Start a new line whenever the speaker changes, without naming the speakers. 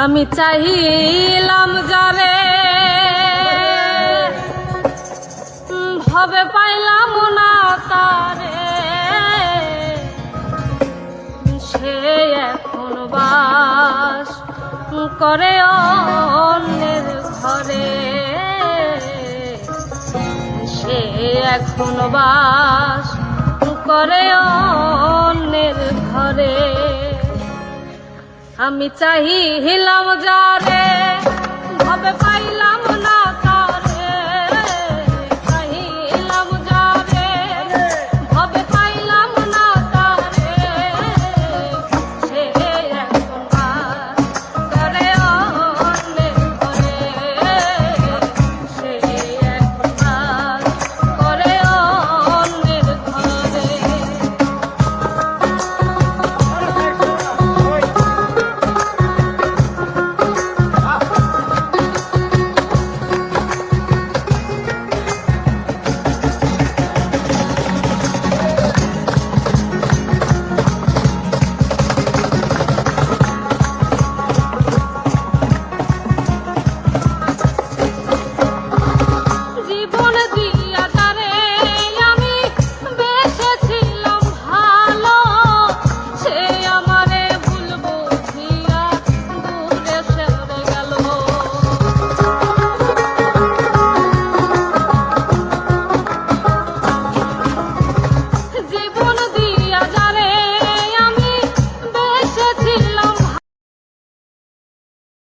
আমি চাহিলাম যারে ভবে পাইলাম না তারে, সে এখন বাস করে অন্যের ঘরে, সে এখন বাস করে অন্যের ঘরে। আমি চাহিলাম যারে ভবে পাইলাম